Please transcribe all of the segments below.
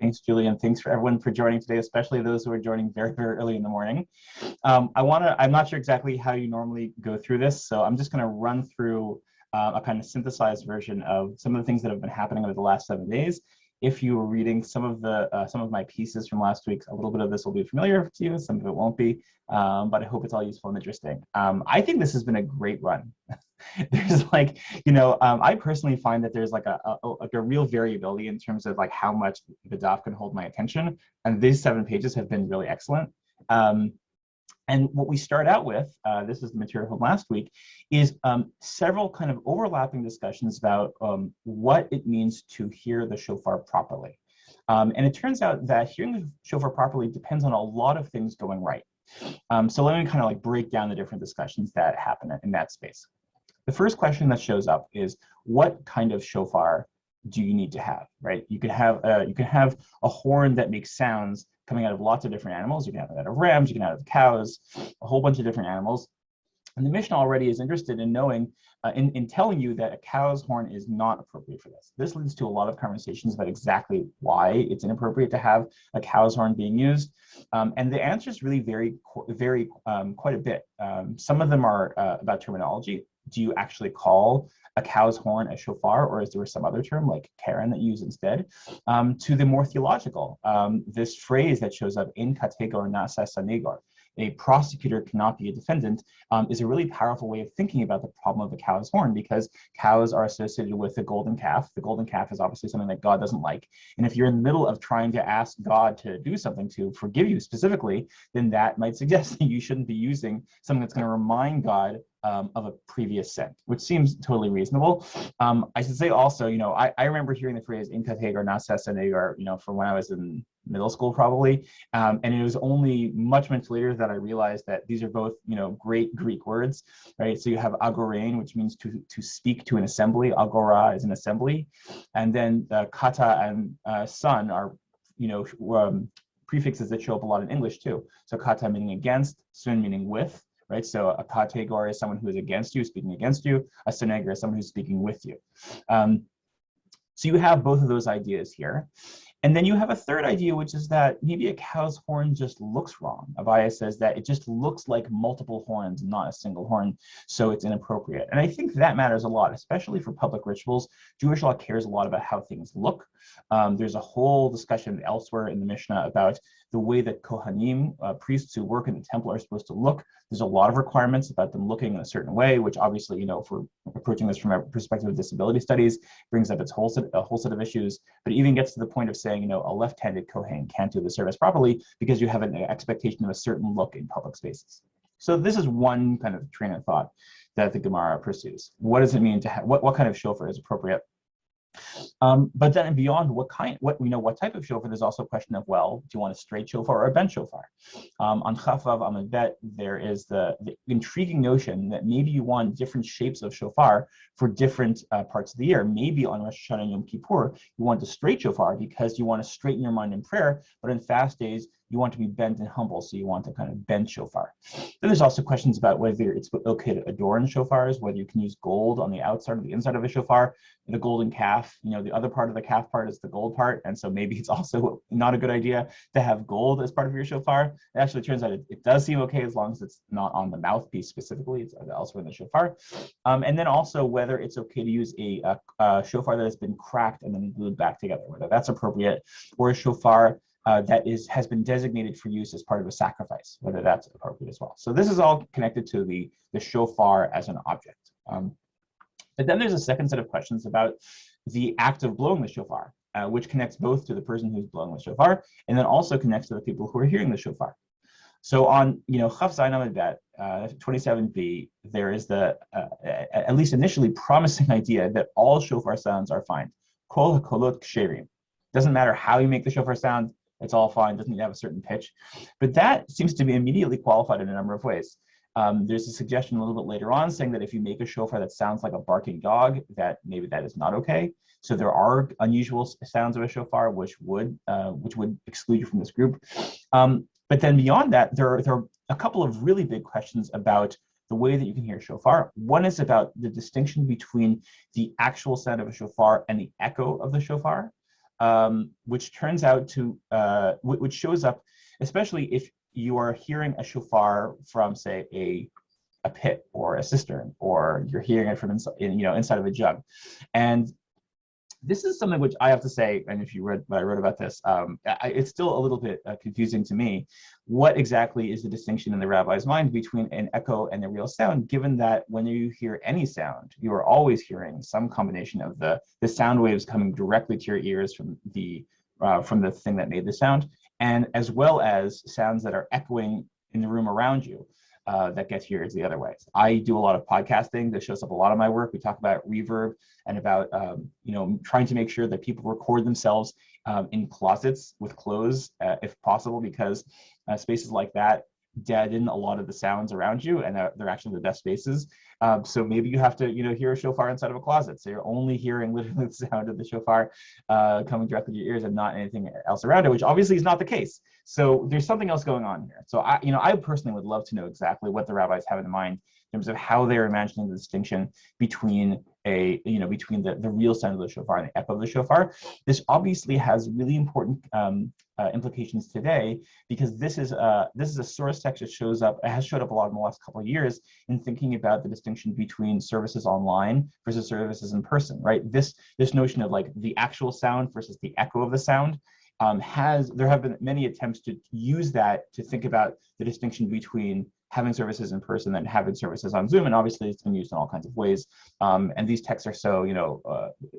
Thanks, Julian. Thanks for everyone for joining today, especially those who are joining very, very early in the morning. I'm not sure exactly how you normally go through this, so I'm just going to run through a kind of synthesized version of some of the things that have been happening over the last 7 days. If you were reading some of my pieces from last week, a little bit of this will be familiar to you, some of it won't be, but I hope it's all useful and interesting. I think this has been a great run. There's I personally find that there's like a real variability in terms of like how much the daf can hold my attention, and these 7 pages have been really excellent. And what we start out with, this is the material from last week, is several kind of overlapping discussions about what it means to hear the shofar properly. And it turns out that hearing the shofar properly depends on a lot of things going right. So let me kind of like break down the different discussions that happen in that space. The first question that shows up is, what kind of shofar do you need to have, right? You can have a horn that makes sounds coming out of lots of different animals. You can have it out of rams, you can have it out of cows, a whole bunch of different animals. And the Mishnah already is interested in knowing, in telling you that a cow's horn is not appropriate for this. This leads to a lot of conversations about exactly why it's inappropriate to have a cow's horn being used. And the answers really vary quite a bit. Some of them are about terminology. Do you actually call a cow's horn a shofar, or is there some other term like karen that you use instead? To the more theological, this phrase that shows up in kategor nasa sanegor, a prosecutor cannot be a defendant, is a really powerful way of thinking about the problem of the cow's horn, because cows are associated with the golden calf. The golden calf is obviously something that God doesn't like. And if you're in the middle of trying to ask God to do something, to forgive you specifically, then that might suggest that you shouldn't be using something that's going to remind God of a previous sin, which seems totally reasonable. I should say also, I remember hearing the phrase in kategor nasa sanegor, from when I was in middle school probably, and it was only much later that I realized that these are both great Greek words, right? So you have agorein, which means to speak to an assembly. Agora is an assembly, and then kata and son are prefixes that show up a lot in English too. So kata meaning against, sun meaning with. Right, so a kategor is someone who is against you, speaking against you. A sonegor is someone who's speaking with you. So you have both of those ideas here. And then you have a third idea, which is that maybe a cow's horn just looks wrong. Abaya says that it just looks like multiple horns, not a single horn, so it's inappropriate. And I think that matters a lot, especially for public rituals. Jewish law cares a lot about how things look. There's a whole discussion elsewhere in the Mishnah about the way that Kohanim, priests who work in the temple, are supposed to look. There's a lot of requirements about them looking in a certain way, which obviously, if we're approaching this from a perspective of disability studies, brings up a whole set of issues, but it even gets to the point of saying, a left-handed Kohen can't do the service properly because you have an expectation of a certain look in public spaces. So this is one kind of train of thought that the Gemara pursues. What does it mean to have, what kind of shofar is appropriate? But then beyond what type of shofar, there's also a question of, well, do you want a straight shofar or a bent shofar? On Chafvav Amud Bet, there is the intriguing notion that maybe you want different shapes of shofar for different parts of the year. Maybe on Rosh Hashanah and Yom Kippur, you want a straight shofar because you want to straighten your mind in prayer, but in fast days, you want to be bent and humble, so you want a kind of bent shofar. Then there's also questions about whether it's okay to adorn shofars, whether you can use gold on the outside or the inside of a shofar. The golden calf, the other part of the calf part is the gold part, and so maybe it's also not a good idea to have gold as part of your shofar. It actually turns out it does seem okay as long as it's not on the mouthpiece specifically, it's elsewhere in the shofar. And then also whether it's okay to use a shofar that has been cracked and then glued back together, whether that's appropriate, or a shofar that has been designated for use as part of a sacrifice, whether that's appropriate as well. So this is all connected to the shofar as an object. But then there's a second set of questions about the act of blowing the shofar, which connects both to the person who's blowing the shofar and then also connects to the people who are hearing the shofar. So on Chaf Zayin Amud Bet 27b, there is the at least initially promising idea that all shofar sounds are fine. Kol hakolot ksherim. Doesn't matter how you make the shofar sound. It's all fine, doesn't need to have a certain pitch. But that seems to be immediately qualified in a number of ways. There's a suggestion a little bit later on saying that if you make a shofar that sounds like a barking dog, that maybe that is not okay. So there are unusual sounds of a shofar which would exclude you from this group. But then beyond that, there are a couple of really big questions about the way that you can hear shofar. One is about the distinction between the actual sound of a shofar and the echo of the shofar. which turns out to, which shows up, especially if you are hearing a shofar from, say, a pit or a cistern, or you're hearing it from inside of a jug. And this is something which I have to say, and if you read what I wrote about this, it's still a little bit confusing to me. What exactly is the distinction in the rabbi's mind between an echo and a real sound, given that when you hear any sound, you are always hearing some combination of the sound waves coming directly to your ears from the thing that made the sound, and as well as sounds that are echoing in the room around you. That gets to your ears the other way. I do a lot of podcasting. That shows up a lot of my work. We talk about reverb and about trying to make sure that people record themselves in closets with clothes, if possible, because spaces like that deaden a lot of the sounds around you, and they're actually the best spaces. So maybe you have to hear a shofar inside of a closet, so you're only hearing literally the sound of the shofar coming directly to your ears and not anything else around it, which obviously is not the case. So there's something else going on here. So I personally would love to know exactly what the rabbis have in mind in terms of how they're imagining the distinction between between the real sound of the shofar and the echo of the shofar. This obviously has really important implications today, because this is a source text that has showed up a lot in the last couple of years in thinking about the distinction between services online versus services in person, right? This notion of like the actual sound versus the echo of the sound. There have been many attempts to use that to think about the distinction between having services in person and having services on Zoom, and obviously it's been used in all kinds of ways. And these texts are so,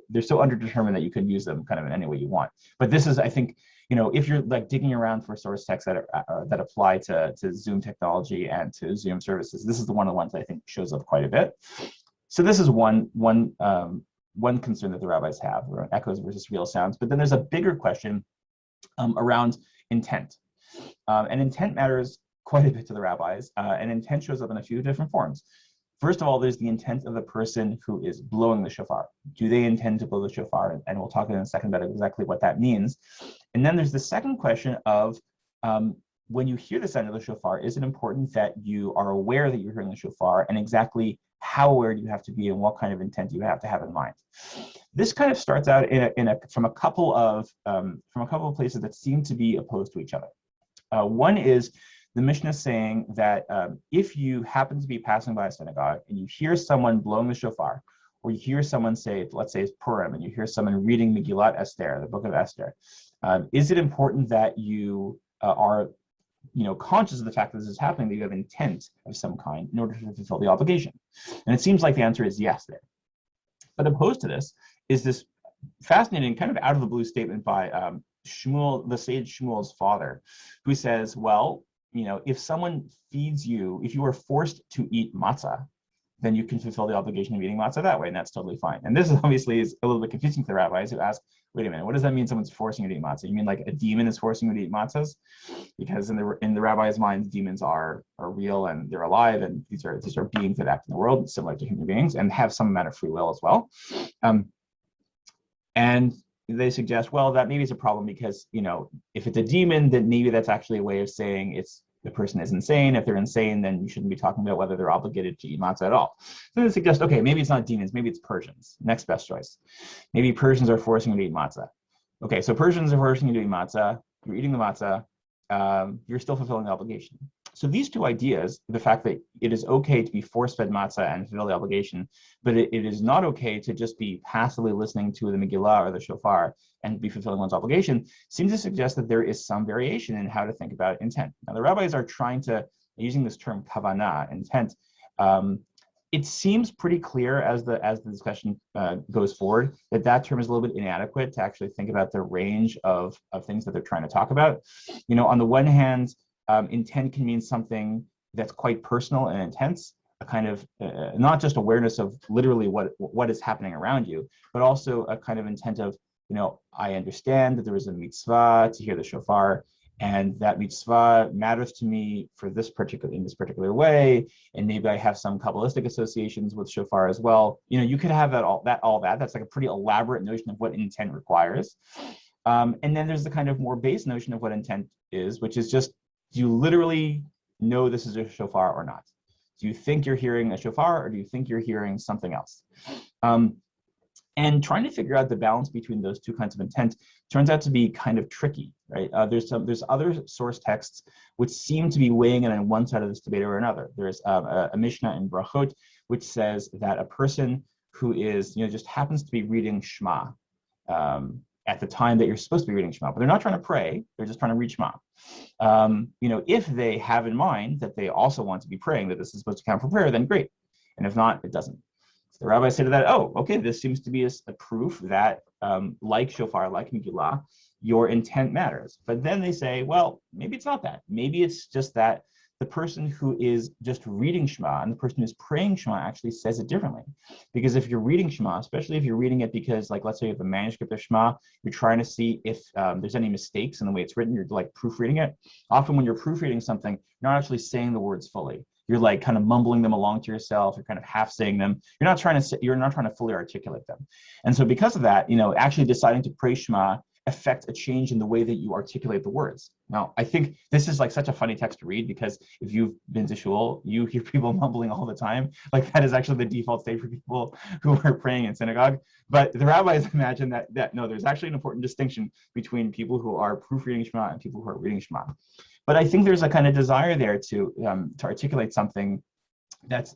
they're so underdetermined that you can use them kind of in any way you want. But this is, I think, if you're like digging around for source texts that apply to Zoom technology and to Zoom services, this is one of the ones that I think shows up quite a bit. So this is one concern that the rabbis have around echoes versus real sounds. But then there's a bigger question around intent. And intent matters quite a bit to the rabbis, and intent shows up in a few different forms. First of all, there's the intent of the person who is blowing the shofar. Do they intend to blow the shofar? And we'll talk in a second about exactly what that means. And then there's the second question of when you hear the sound of the shofar, is it important that you are aware that you're hearing the shofar, and exactly how aware do you have to be and what kind of intent do you have to have in mind? This kind of starts out from a couple of places that seem to be opposed to each other. One is the Mishnah saying that if you happen to be passing by a synagogue and you hear someone blowing the shofar, or you hear someone say, let's say it's Purim, and you hear someone reading Megillat Esther, the book of Esther, is it important that you are conscious of the fact that this is happening, that you have intent of some kind in order to fulfill the obligation? And it seems like the answer is yes there. But opposed to this is this fascinating kind of out of the blue statement by Shmuel, the sage Shmuel's father, who says, well, if someone feeds you, if you are forced to eat matzah, then you can fulfill the obligation of eating matzah that way, and that's totally fine. And this obviously is a little bit confusing to the rabbis, who ask, wait a minute, what does that mean someone's forcing you to eat matzah? You mean like a demon is forcing you to eat matzahs? Because in the rabbis' minds, demons are real and they're alive, and these are beings that act in the world similar to human beings and have some amount of free will as well. And they suggest, well, that maybe is a problem because, if it's a demon, then maybe that's actually a way of saying the person is insane. If they're insane, then you shouldn't be talking about whether they're obligated to eat matzah at all. So they suggest, okay, maybe it's not demons, maybe it's Persians. Next best choice. Maybe Persians are forcing you to eat matzah. Okay, so Persians are forcing you to eat matzah, you're eating the matzah, you're still fulfilling the obligation. So these two ideas, the fact that it is okay to be force-fed matzah and fulfill the obligation, but it is not okay to just be passively listening to the Megillah or the shofar and be fulfilling one's obligation, seems to suggest that there is some variation in how to think about intent. Now, the rabbis are trying to, using this term kavanah, intent, it seems pretty clear as the discussion goes forward that term is a little bit inadequate to actually think about the range of things that they're trying to talk about. On the one hand, intent can mean something that's quite personal and intense, a kind of not just awareness of literally what is happening around you, but also a kind of intent of, I understand that there is a mitzvah to hear the shofar, and that mitzvah matters to me in this particular way, and maybe I have some Kabbalistic associations with shofar as well. You could have all that. That's like a pretty elaborate notion of what intent requires. And then there's the kind of more base notion of what intent is, which is just, do you literally know this is a shofar or not? Do you think you're hearing a shofar, or do you think you're hearing something else? And trying to figure out the balance between those two kinds of intent turns out to be kind of tricky, right? There's other source texts which seem to be weighing in on one side of this debate or another. There's a Mishnah in Brachot which says that a person who is, just happens to be reading Shema at the time that you're supposed to be reading Shema, but they're not trying to pray, they're just trying to read Shema. If they have in mind that they also want to be praying, that this is supposed to count for prayer, then great. And if not, it doesn't. So the rabbis say to that, oh, okay, this seems to be a proof that like shofar, like Megillah, your intent matters. But then they say, well, maybe it's not that. Maybe it's just that the person who is just reading Shema and the person who's praying Shema actually says it differently. Because if you're reading Shema, especially if you're reading it because, like, let's say you have a manuscript of Shema, you're trying to see if there's any mistakes in the way it's written, you're like proofreading it. Often when you're proofreading something, you're not actually saying the words fully. You're like kind of mumbling them along to yourself. You're kind of half saying them. You're not trying to fully articulate them. And so because of that, actually deciding to pray Shema affect a change in the way that you articulate the words. Now, I think this is like such a funny text to read, because if you've been to shul, you hear people mumbling all the time. Like that is actually the default state for people who are praying in synagogue. But the rabbis imagine that no, there's actually an important distinction between people who are proofreading Shema and people who are reading Shema. But I think there's a kind of desire there to articulate something that's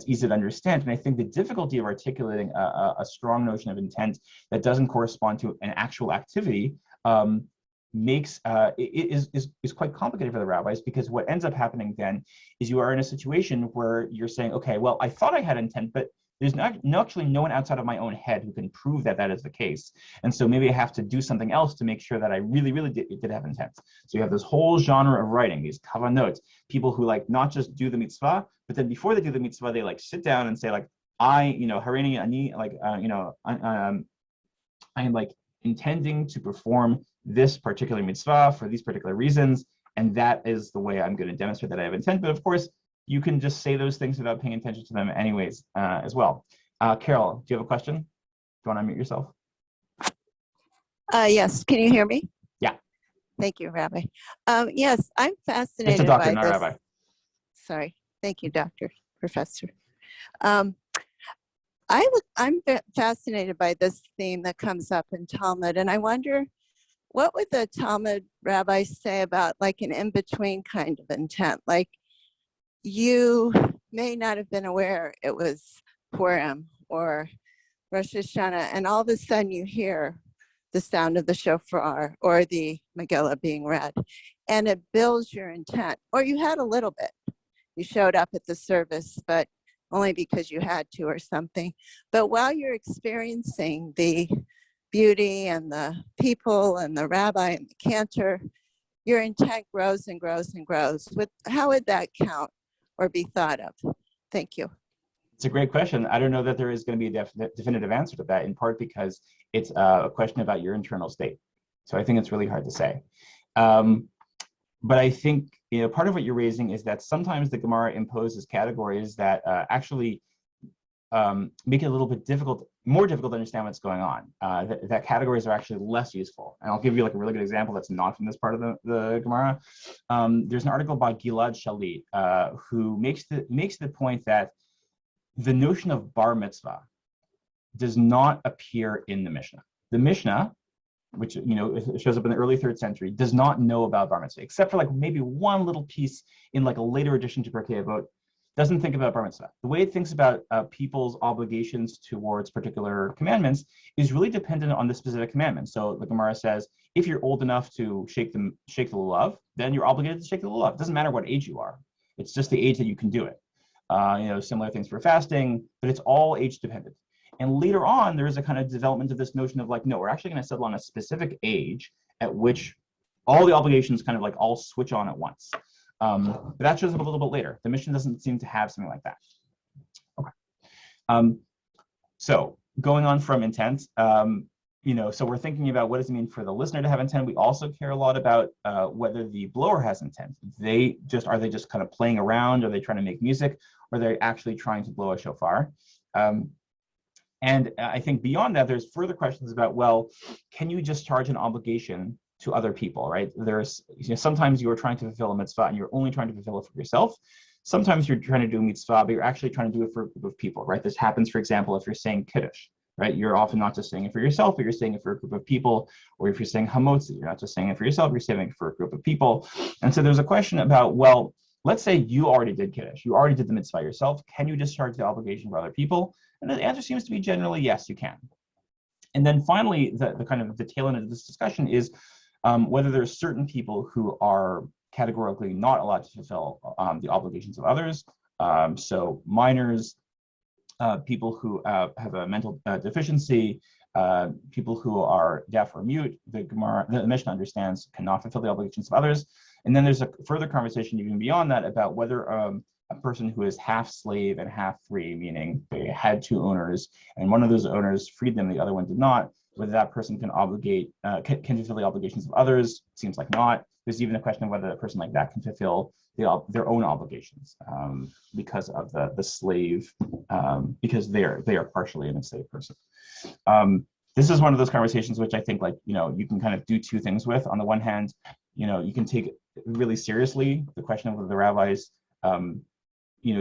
easy to understand. And I think the difficulty of articulating a strong notion of intent that doesn't correspond to an actual activity is quite complicated for the rabbis, because what ends up happening then is you are in a situation where you're saying, okay, well, I thought I had intent, but there's actually no one outside of my own head who can prove that is the case. And so maybe I have to do something else to make sure that I really, really did have intent. So you have this whole genre of writing, these kavanot, people who like not just do the mitzvah, but then before they do the mitzvah, they like sit down and say like, harini ani, like, I am like intending to perform this particular mitzvah for these particular reasons. And that is the way I'm going to demonstrate that I have intent. But of course, you can just say those things without paying attention to them anyways, as well. Carol, do you have a question? Do you want to unmute yourself? Yes, can you hear me? Yeah. Thank you, Rabbi. Yes, I'm fascinated It's a doctor, by not this. Rabbi. Sorry. Thank you, Doctor, Professor. I'm fascinated by this theme that comes up in Talmud, and I wonder, what would the Talmud rabbis say about like an in-between kind of intent? Like, you may not have been aware it was Purim or Rosh Hashanah, and all of a sudden you hear the sound of the shofar or the Megillah being read, and it builds your intent. Or you had a little bit. You showed up at the service, but only because you had to or something. But while you're experiencing the beauty and the people and the rabbi and the cantor, your intent grows and grows and grows. How would that count or be thought of? Thank you. It's a great question. I don't know that there is going to be a definitive answer to that, in part because it's a question about your internal state. So I think it's really hard to say. But I think part of what you're raising is that sometimes the Gemara imposes categories that actually make it a little bit more difficult to understand what's going on. That categories are actually less useful. And I'll give you like a really good example that's not from this part of the Gemara. There's an article by Gilad Shalit who makes the point that the notion of bar mitzvah does not appear in the Mishnah. The Mishnah, which it shows up in the early 3rd century, does not know about bar mitzvah, except for like maybe one little piece in like a later addition to Pirkei Avot. Doesn't think about bar mitzvah. The way it thinks about people's obligations towards particular commandments is really dependent on the specific commandment. So the Gemara says, if you're old enough to shake the lulav, then you're obligated to shake the lulav. It doesn't matter what age you are. It's just the age that you can do it. Similar things for fasting, but it's all age dependent. And later on, there is a kind of development of this notion of like, no, we're actually going to settle on a specific age at which all the obligations kind of like all switch on at once. But that shows up a little bit later. The Mishnah doesn't seem to have something like that. Okay. So going on from intent, so we're thinking about what does it mean for the listener to have intent. We also care a lot about whether the blower has intent. Are they just kind of playing around? Are they trying to make music? Or are they actually trying to blow a shofar? And I think beyond that, there's further questions about, well, can you discharge an obligation to other people, right? There's, sometimes you are trying to fulfill a mitzvah and you're only trying to fulfill it for yourself. Sometimes you're trying to do a mitzvah, but you're actually trying to do it for a group of people, right? This happens, for example, if you're saying Kiddush. right? You're often not just saying it for yourself, but you're saying it for a group of people. Or if you're saying hamotzi, you're not just saying it for yourself, you're saying it for a group of people. And so there's a question about, well, let's say you already did Kiddush, you already did the mitzvah yourself. Can you discharge the obligation for other people? And the answer seems to be generally yes, you can. And then finally, the kind of the tail end of this discussion is whether there are certain people who are categorically not allowed to fulfill the obligations of others. So minors, people who have a mental deficiency, people who are deaf or mute, the Mishnah understands cannot fulfill the obligations of others. And then there's a further conversation even beyond that about whether a person who is half slave and half free, meaning they had two owners and one of those owners freed them, the other one did not, whether that person can fulfill the obligations of others. Seems like not. There's even a question of whether a person like that can fulfill their own obligations because of the slave, because they are partially an enslaved person. This is one of those conversations which I think, like, you can kind of do two things with. On the one hand, you can take really seriously the question of whether the rabbis,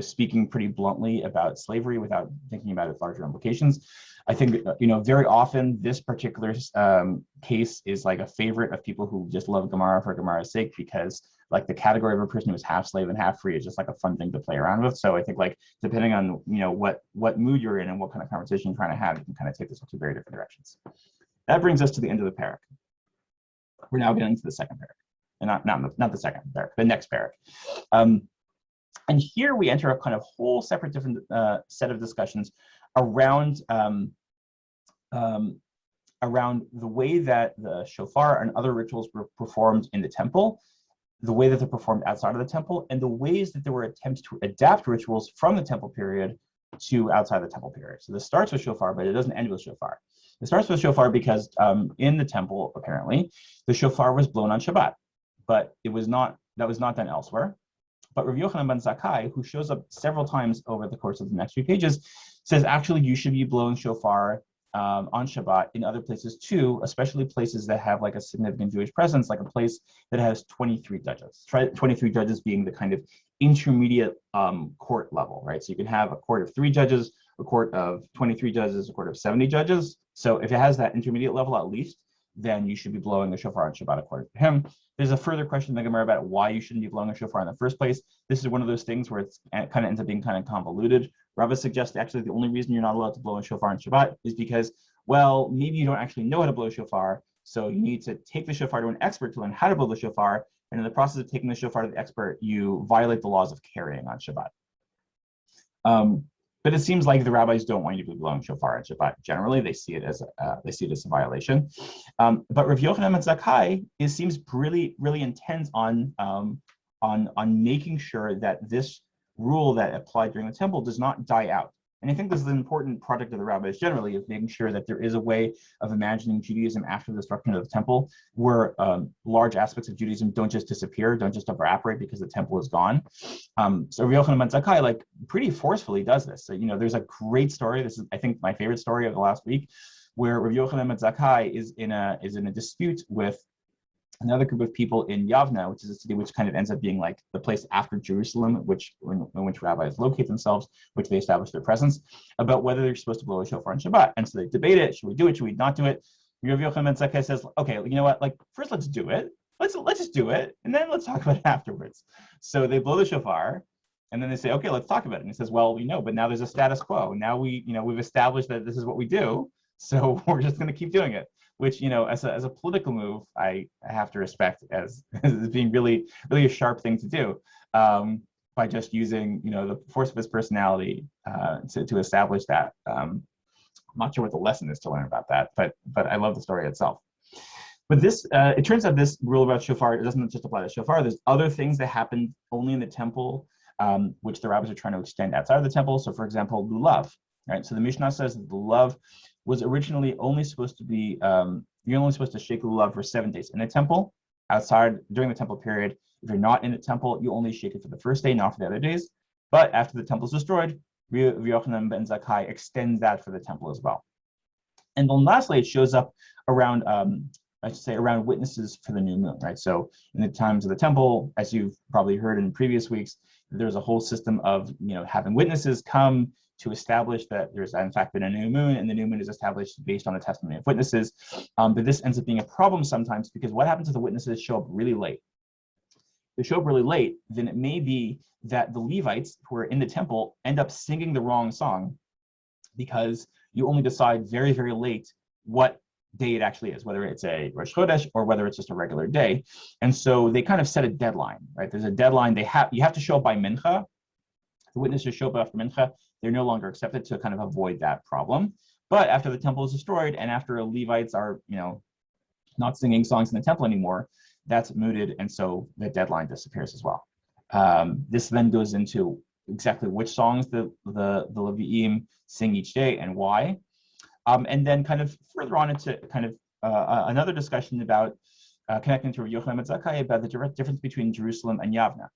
speaking pretty bluntly about slavery without thinking about its larger implications. I think, very often this particular case is like a favorite of people who just love Gemara for Gemara's sake, because like the category of a person who is half slave and half free is just like a fun thing to play around with. So I think, like, depending on, what mood you're in and what kind of conversation you're trying to have, you can kind of take this in two very different directions. That brings us to the end of the parak. We're now getting to the second parak, and not the second parak, the next parak. And here we enter a kind of whole separate different set of discussions around the way that the shofar and other rituals were performed in the temple, the way that they're performed outside of the temple, and the ways that there were attempts to adapt rituals from the temple period to outside the temple period. So this starts with shofar, but it doesn't end with shofar. It starts with shofar because in the temple, apparently, the shofar was blown on Shabbat, but that was not done elsewhere. But Rabbi Yochanan ben Zakkai, who shows up several times over the course of the next few pages, says actually you should be blowing shofar on Shabbat in other places too, especially places that have like a significant Jewish presence, like a place that has 23 judges. 23 judges being the kind of intermediate court level, right? So you can have a court of 3 judges, a court of 23 judges, a court of 70 judges. So if it has that intermediate level at least, then you should be blowing the shofar on Shabbat according to him. There's a further question in the Gemara about why you shouldn't be blowing a shofar in the first place. This is one of those things where it kind of ends up being kind of convoluted. Rabbi suggests actually the only reason you're not allowed to blow a shofar on Shabbat is because, well, maybe you don't actually know how to blow a shofar, so you need to take the shofar to an expert to learn how to blow the shofar, and in the process of taking the shofar to the expert, you violate the laws of carrying on Shabbat. But it seems like the rabbis don't want you to be blowing shofar on Shabbat. Generally, they see it as a violation. But Rav Yochanan ben Zakkai seems really, really intent on making sure that this rule that applied during the temple does not die out. And I think this is an important project of the rabbis generally, of making sure that there is a way of imagining Judaism after the destruction of the temple, where large aspects of Judaism don't just disappear, don't just evaporate because the temple is gone. So Rabbi Yochanan ben Zakkai like pretty forcefully does this. So, there's a great story. This is, I think, my favorite story of the last week, where Rabbi Yochanan ben Zakkai is in a dispute with another group of people in Yavna, which is a city which kind of ends up being like the place after Jerusalem, in which rabbis locate themselves, which they establish their presence, about whether they're supposed to blow a shofar on Shabbat. And so they debate it. Should we do it? Should we not do it? Rabbi Yochanan ben Zakkai says, okay, you know what? Like, first let's do it. Let's just do it, and then let's talk about it afterwards. So they blow the shofar, and then they say, okay, let's talk about it. And he says, well, but now there's a status quo. Now we've established that this is what we do, so we're just going to keep doing it. Which, as a political move, I have to respect as being really, really a sharp thing to do, by just using, the force of his personality to establish that. I'm not sure what the lesson is to learn about that, but I love the story itself. But this, it turns out this rule about shofar, it doesn't just apply to shofar. There's other things that happen only in the temple, which the rabbis are trying to extend outside of the temple. So, for example, lulav, right? So the Mishnah says that the lulav was originally only supposed to be, you're only supposed to shake the lulav for 7 days in the temple. Outside, during the temple period, if you're not in the temple, you only shake it for the first day, not for the other days. But after the temple is destroyed, Rabbi Yochanan ben Zakkai extends that for the temple as well. And then lastly, it shows up around, around witnesses for the new moon, right? So in the times of the temple, as you've probably heard in previous weeks, there's a whole system of, having witnesses come, to establish that there's in fact been a new moon, and the new moon is established based on the testimony of witnesses. But this ends up being a problem sometimes, because what happens if the witnesses show up really late? If they show up really late, then it may be that the Levites who are in the temple end up singing the wrong song, because you only decide very, very late what day it actually is, whether it's a Rosh Chodesh or whether it's just a regular day. And so they kind of set a deadline, right? There's a deadline. You have to show up by Mincha. The witnesses show up after Mincha. They're no longer accepted, to kind of avoid that problem. But after the temple is destroyed, and after Levites are, not singing songs in the temple anymore, that's mooted, and so the deadline disappears as well. This then goes into exactly which songs the Levi'im sing each day and why. And then kind of further on into kind of another discussion about connecting to Yochanan Zakkai about the difference between Jerusalem and Yavna.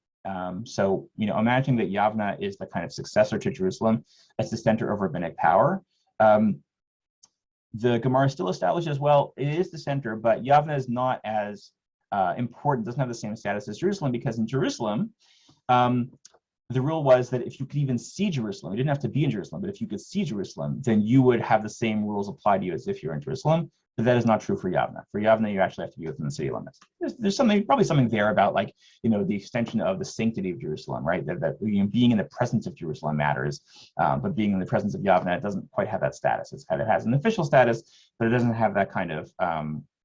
So, imagining that Yavna is the kind of successor to Jerusalem as the center of rabbinic power. The Gemara still establishes, well, it is the center, but Yavna is not as important, doesn't have the same status as Jerusalem, because in Jerusalem, the rule was that if you could even see Jerusalem, you didn't have to be in Jerusalem, but if you could see Jerusalem, then you would have the same rules apply to you as if you're in Jerusalem. But that is not true for Yavna. For Yavna, you actually have to be within the city limits. There's probably something there about, like, the extension of the sanctity of Jerusalem, right? That being in the presence of Jerusalem matters, but being in the presence of Yavna, it doesn't quite have that status. It has an official status, but it doesn't have that kind of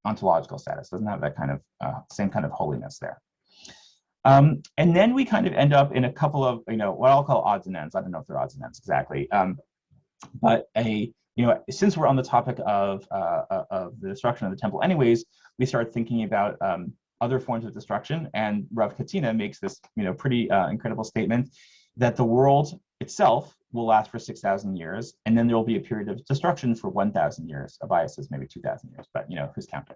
ontological status. Doesn't have that kind of same kind of holiness there. And then we kind of end up in a couple of, what I'll call odds and ends. I don't know if they're odds and ends exactly, but since we're on the topic of the destruction of the temple anyways, we start thinking about other forms of destruction. And Rav Katina makes this, pretty incredible statement that the world itself will last for 6,000 years, and then there will be a period of destruction for 1,000 years. Abaye says maybe 2,000 years, but who's counting?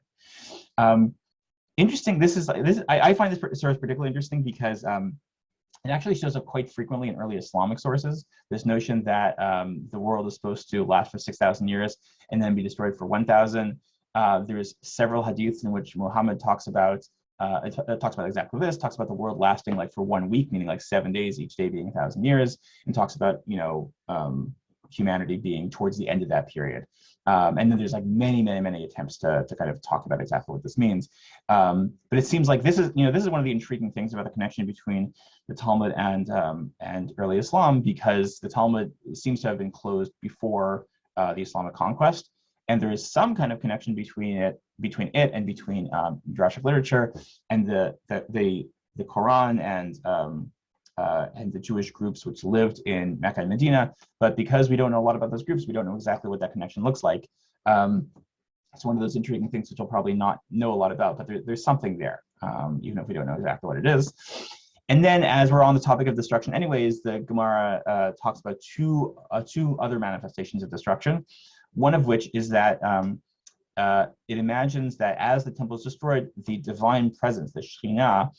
Interesting. I find this source particularly interesting because it actually shows up quite frequently in early Islamic sources. This notion that the world is supposed to last for 6,000 years and then be destroyed for 1,000. There's several hadiths in which Muhammad talks about exactly this. Talks about the world lasting like for 1 week, meaning like 7 days, each day being 1,000 years, and talks about humanity being towards the end of that period. And then there's like many attempts to kind of talk about exactly what this means. But it seems like this is one of the intriguing things about the connection between the Talmud and early Islam, because the Talmud seems to have been closed before the Islamic conquest, and there is some kind of connection between it and between Midrashic literature and the Quran and the Jewish groups which lived in Mecca and Medina. But because we don't know a lot about those groups, we don't know exactly what that connection looks like. It's one of those intriguing things which we'll probably not know a lot about, but there's something there, even if we don't know exactly what it is. And then, as we're on the topic of destruction anyways, the Gemara talks about two other manifestations of destruction, one of which is that it imagines that as the temple is destroyed, the divine presence, the Shekhinah,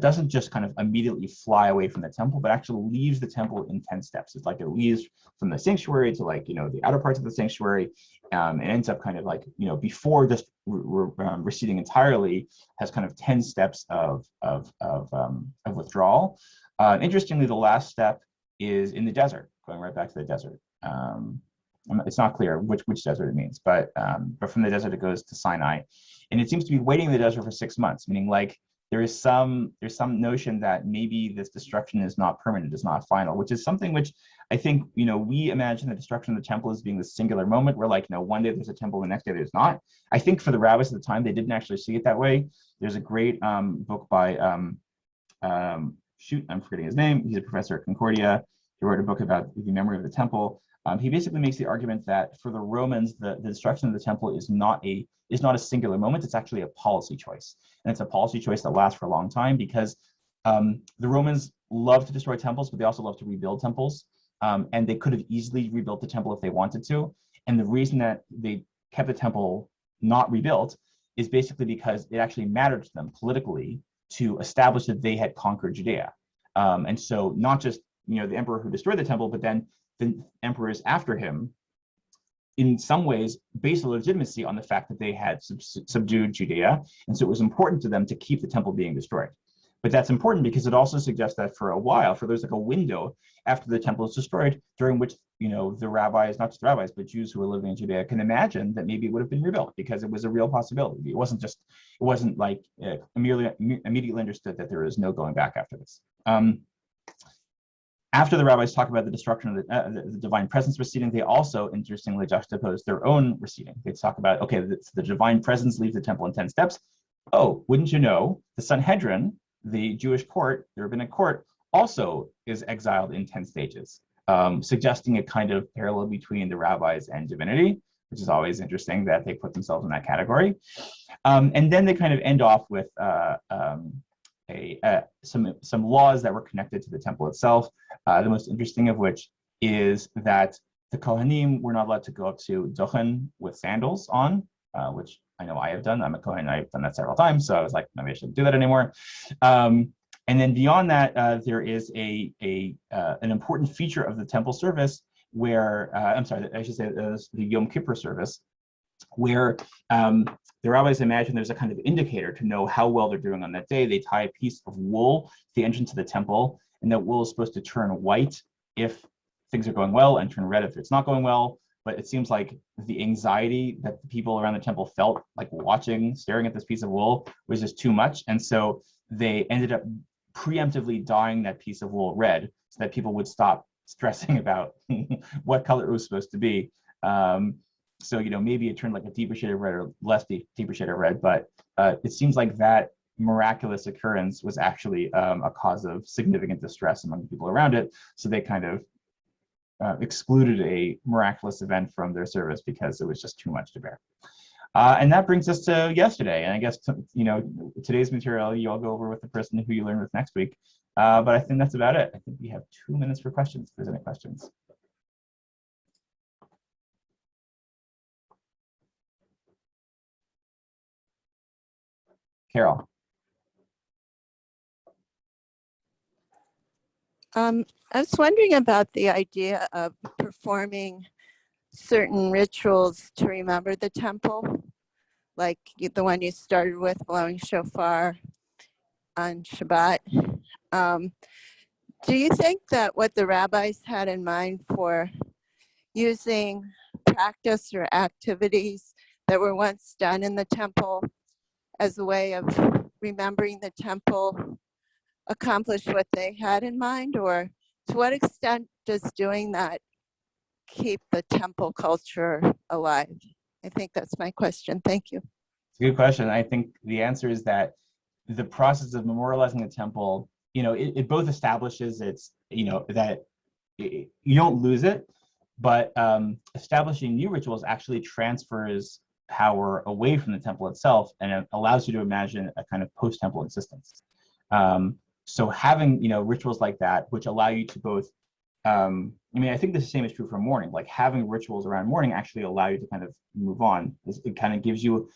doesn't just kind of immediately fly away from the temple, but actually leaves the temple in 10 steps. It's like it leaves from the sanctuary to the outer parts of the sanctuary, and ends up kind of like, before just receding entirely, has kind of 10 steps of withdrawal. Interestingly, the last step is in the desert, going right back to the desert. It's not clear which desert it means, but from the desert it goes to Sinai, and it seems to be waiting in the desert for 6 months, meaning like there's some notion that maybe this destruction is not permanent, is not final, which is something which I think, we imagine the destruction of the temple as being this singular moment where, like, one day there's a temple, the next day there's not. I think for the rabbis at the time, they didn't actually see it that way. There's a great book by, I'm forgetting his name. He's a professor at Concordia. He wrote a book about the memory of the temple. He basically makes the argument that for the Romans, the destruction of the temple is not a singular moment. It's actually a policy choice, and it's a policy choice that lasts for a long time, because the Romans love to destroy temples, but they also love to rebuild temples, and they could have easily rebuilt the temple if they wanted to. And the reason that they kept the temple not rebuilt is basically because it actually mattered to them politically to establish that they had conquered Judea, and so not just the emperor who destroyed the temple, but then the emperors after him, in some ways, based their legitimacy on the fact that they had subdued Judea, and so it was important to them to keep the temple being destroyed. But that's important because it also suggests that for a while, there's like a window after the temple is destroyed, during which, the rabbis, not just the rabbis, but Jews who were living in Judea can imagine that maybe it would have been rebuilt, because it was a real possibility. It wasn't like immediately understood that there is no going back after this. After the rabbis talk about the destruction of the divine presence receding, they also interestingly juxtapose their own receding. They talk about, okay, the divine presence leaves the temple in 10 steps. Oh, wouldn't you know, the Sanhedrin, the Jewish court, the rabbinic court, also is exiled in 10 stages, suggesting a kind of parallel between the rabbis and divinity, which is always interesting that they put themselves in that category. And then they kind of end off with some laws that were connected to the temple itself. The most interesting of which is that the Kohanim were not allowed to go up to Dochen with sandals on, which I know I have done. I'm a Kohen, I've done that several times, so I was like, maybe I shouldn't do that anymore. And then beyond that, there is an important feature of the temple service where, I should say the Yom Kippur service, where the rabbis imagine there's a kind of indicator to know how well they're doing on that day. They tie a piece of wool to the entrance to the temple, and that wool is supposed to turn white if things are going well and turn red if it's not going well. But it seems like the anxiety that the people around the temple felt, like staring at this piece of wool, was just too much. And so they ended up preemptively dyeing that piece of wool red so that people would stop stressing about what color it was supposed to be. So, maybe it turned like a deeper shade of red or less deeper shade of red, but it seems like that miraculous occurrence was actually a cause of significant distress among the people around it. So they kind of excluded a miraculous event from their service because it was just too much to bear. And that brings us to yesterday. And I guess, today's material, you all go over with the person who you learn with next week. But I think that's about it. I think we have 2 minutes for questions, if there's any questions. Carol. I was wondering about the idea of performing certain rituals to remember the temple, like the one you started with, blowing shofar on Shabbat. Do you think that what the rabbis had in mind for using practice or activities that were once done in the temple as a way of remembering the temple accomplish what they had in mind? Or to what extent does doing that keep the temple culture alive? I think that's my question. Thank you. It's a good question. I think the answer is that the process of memorializing the temple, it both establishes that you don't lose it, but establishing new rituals actually transfers power away from the temple itself, and it allows you to imagine a kind of post-temple existence. So having rituals like that, which allow you to both, I think the same is true for mourning. Like having rituals around mourning actually allow you to kind of move on. It kind of gives you